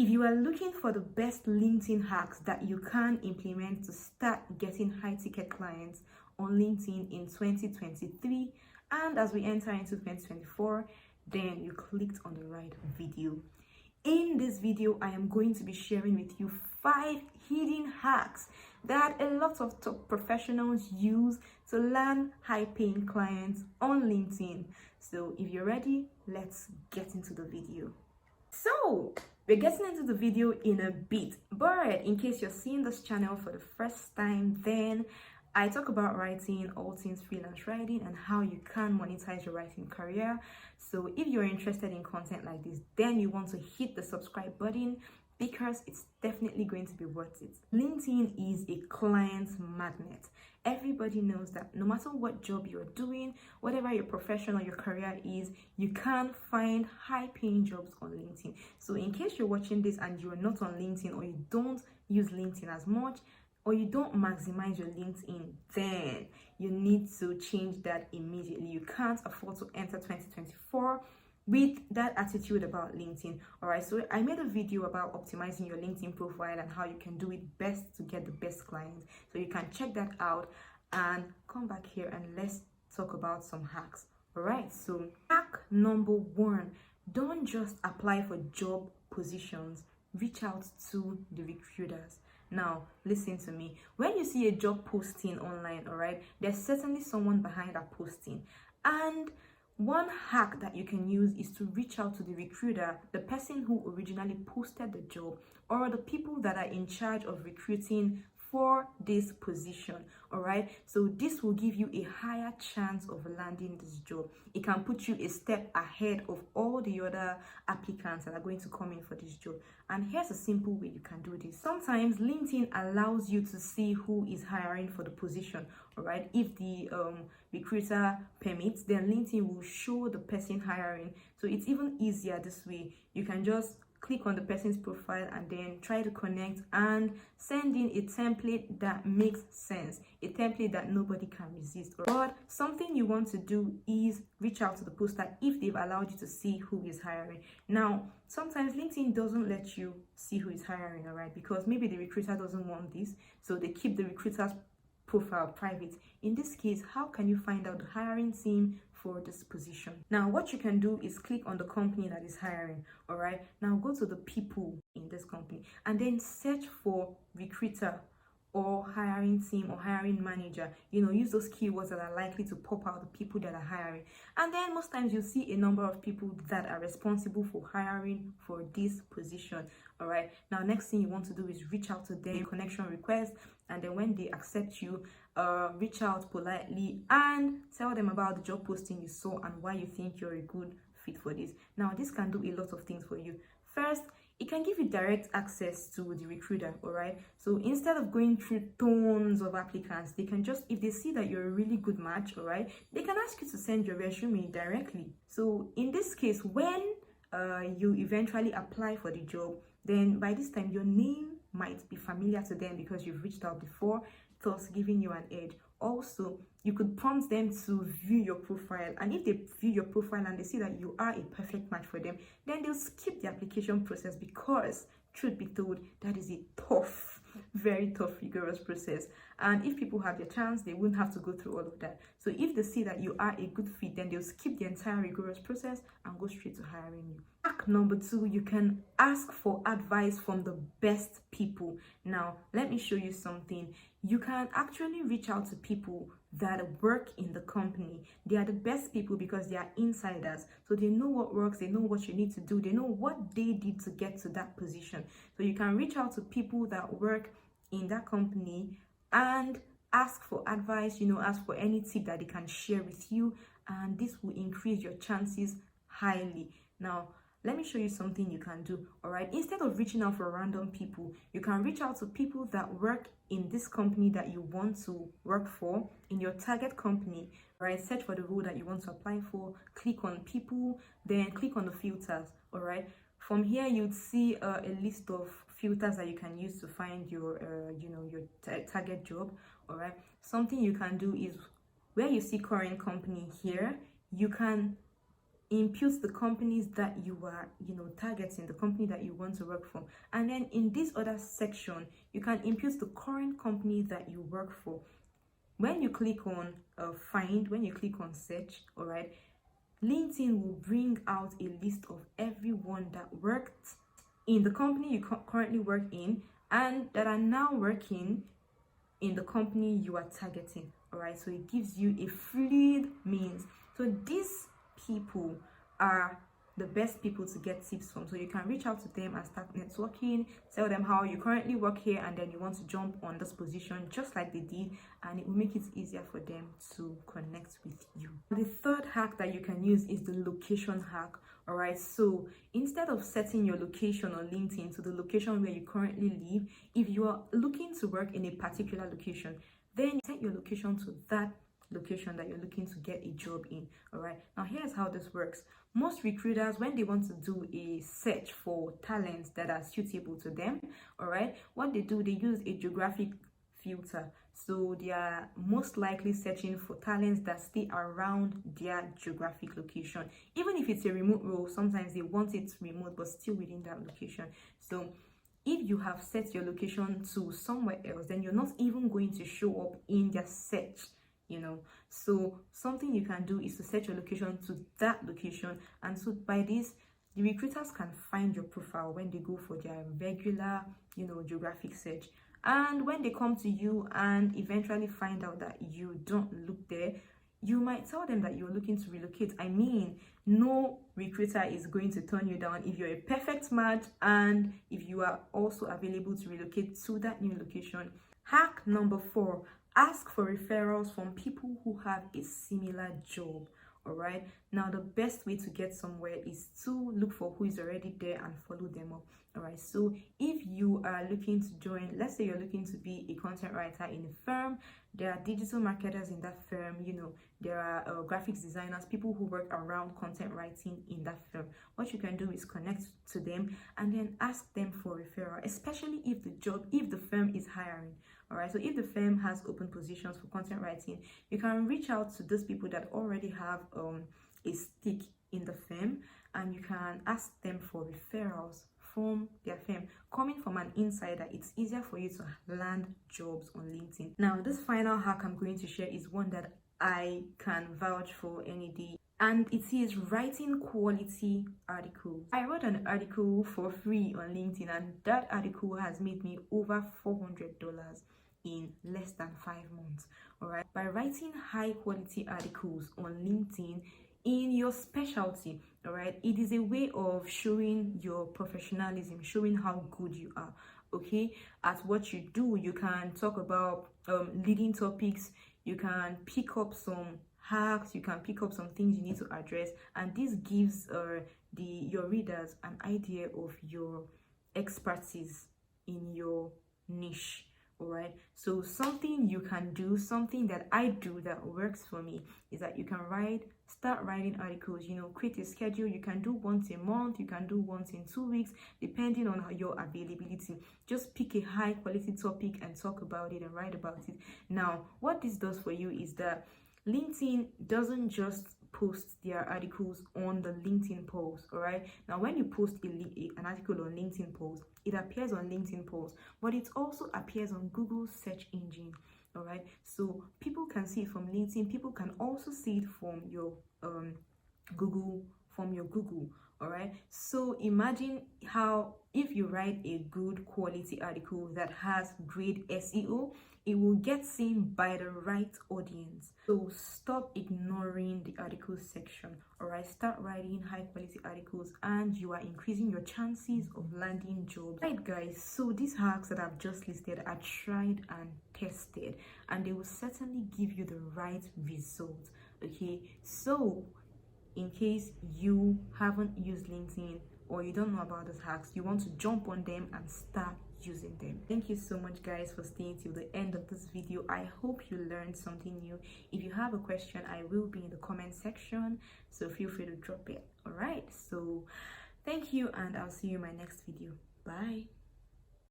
If you are looking for the best LinkedIn hacks that you can implement to start getting high ticket clients on LinkedIn in 2023 and as we enter into 2024, then you clicked on the right video. In this video, I am going to be sharing with you 5 hidden hacks that a lot of top professionals use to land high-paying clients on LinkedIn. So if you're ready, let's get into the video. So we're getting into the video in a bit, but in case you're seeing this channel for the first time, then I talk about writing, all things freelance writing, and how you can monetize your writing career. So if you're interested in content like this, then you want to hit the subscribe button because it's definitely going to be worth it. LinkedIn is a client magnet. Everybody knows that no matter what job you're doing, whatever your profession or your career is, you can find high-paying jobs on LinkedIn. So in case you're watching this and you're not on LinkedIn, or you don't use LinkedIn as much, or you don't maximize your LinkedIn, then you need to change that immediately. You can't afford to enter 2024 with that attitude about LinkedIn. All right, so I made a video about optimizing your LinkedIn profile and how you can do it best to get the best clients. So you can check that out and come back here and let's talk about some hacks. All right, so hack number 1, don't just apply for job positions, reach out to the recruiters. Now, listen to me. When you see a job posting online, all right, there's certainly someone behind that posting. And one hack that you can use is to reach out to the recruiter, the person who originally posted the job, or the people that are in charge of recruiting for this position. All right, so this will give you a higher chance of landing this job. It can put you a step ahead of all the other applicants that are going to come in for this job. And here's a simple way you can do this. Sometimes LinkedIn allows you to see who is hiring for the position. All right, if the recruiter permits, then LinkedIn will show the person hiring. So it's even easier this way. You can just click on the person's profile and then try to connect and send in a template that makes sense, a template that nobody can resist. But something you want to do is reach out to the poster if they've allowed you to see who is hiring. Now, sometimes LinkedIn doesn't let you see who is hiring, all right, because maybe the recruiter doesn't want this, so they keep the recruiter's profile private. In this case, how can you find out the hiring team for this position? Now, what you can do is click on the company that is hiring. All right, now go to the people in this company and then search for recruiter or hiring team or hiring manager. Use those keywords that are likely to pop out the people that are hiring. And then most times you'll see a number of people that are responsible for hiring for this position. All right, now next thing you want to do is reach out to them, connection request, and then when they accept you, reach out politely and tell them about the job posting you saw and why you think you're a good fit for this. Now, this can do a lot of things for you. First, it can give you direct access to the recruiter. All right, so instead of going through tons of applicants, they can just, if they see that you're a really good match, all right, they can ask you to send your resume directly. So in this case, when you eventually apply for the job, then by this time your name might be familiar to them because you've reached out before, thus giving you an edge. Also, you could prompt them to view your profile, and if they view your profile and they see that you are a perfect match for them, then they'll skip the application process because, truth be told, that is a tough, very tough, rigorous process. And if people have their chance, they wouldn't have to go through all of that. So if they see that you are a good fit, then they'll skip the entire rigorous process and go straight to hiring you. Hack number 2, you can ask for advice from the best people. Now, let me show you something. You can actually reach out to people that work in the company. They are the best people because they are insiders. So they know what works, they know what you need to do, they know what they did to get to that position. So you can reach out to people that work in that company and ask for advice, ask for any tip that they can share with you, and this will increase your chances highly. Now, let me show you something you can do. All right, instead of reaching out for random people, you can reach out to people that work in this company that you want to work for, in your target company. Right, search for the role that you want to apply for, click on people, then click on the filters. All right, from here you'd see a list of filters that you can use to find your target job. All right, something you can do is where you see current company here, you can impute the companies that you are targeting, the company that you want to work for. And then in this other section, you can impute the current company that you work for. When you click on find, when you click on search, all right, LinkedIn will bring out a list of everyone that worked in the company you currently work in and that are now working in the company you are targeting. All right, so it gives you a fluid means. So these people are the best people to get tips from. So you can reach out to them and start networking, tell them how you currently work here and then you want to jump on this position just like they did, and it will make it easier for them to connect with you. The third hack that you can use is the location hack. All right, so instead of setting your location on LinkedIn to the location where you currently live, if you are looking to work in a particular location, then set your location to that location that you're looking to get a job in. All right, now here's how this works. Most recruiters, when they want to do a search for talents that are suitable to them, all right, what they do, they use a geographic filter. So they are most likely searching for talents that stay around their geographic location. Even if it's a remote role, sometimes they want it remote but still within that location. So if you have set your location to somewhere else, then you're not even going to show up in their search. So something you can do is to set your location to that location, and so by this the recruiters can find your profile when they go for their regular geographic search. And when they come to you and eventually find out that you don't look there, you might tell them that you're looking to relocate. I mean, no recruiter is going to turn you down if you're a perfect match and if you are also available to relocate to that new location. Hack number 4, ask for referrals from people who have a similar job. All right, now the best way to get somewhere is to look for who is already there and follow them up. All right, so if you are looking to join, let's say you're looking to be a content writer in a firm, there are digital marketers in that firm, there are graphics designers, people who work around content writing in that firm. What you can do is connect to them and then ask them for referral, especially if the firm is hiring. All right, so if the firm has open positions for content writing, you can reach out to those people that already have a stake in the firm, and you can ask them for referrals from their firm. Coming from an insider, it's easier for you to land jobs on LinkedIn. Now, this final hack I'm going to share is one that I can vouch for any day, and it is writing quality articles. I wrote an article for free on LinkedIn, and that article has made me over $400 in less than 5 months. All right, by writing high quality articles on LinkedIn in your specialty, all right, it is a way of showing your professionalism, showing how good you are, okay, at what you do. You can talk about leading topics, you can pick up some hacks, you can pick up some things you need to address, and this gives your readers an idea of your expertise in your niche. All right, so something you can do, something that I do that works for me, is that you can start writing articles. Create a schedule. You can do once a month, you can do once in 2 weeks, depending on your availability. Just pick a high quality topic and talk about it and write about it. Now, what this does for you is that LinkedIn doesn't just post their articles on the LinkedIn post. All right, now when you post an article on LinkedIn post, it appears on LinkedIn post, but it also appears on Google search engine. All right, so people can see it from LinkedIn, people can also see it from your Google. All right, so imagine how if you write a good quality article that has great SEO, it will get seen by the right audience. So stop ignoring the article section. All right, start writing high quality articles and you are increasing your chances of landing jobs. Right guys, so these hacks that I've just listed are tried and tested, and they will certainly give you the right result. Okay, so in case you haven't used LinkedIn or you don't know about those hacks, you want to jump on them and start using them. Thank you so much guys for staying till the end of this video. I hope you learned something new. If you have a question, I will be in the comment section, so feel free to drop it. All right, so thank you, and I'll see you in my next video. Bye.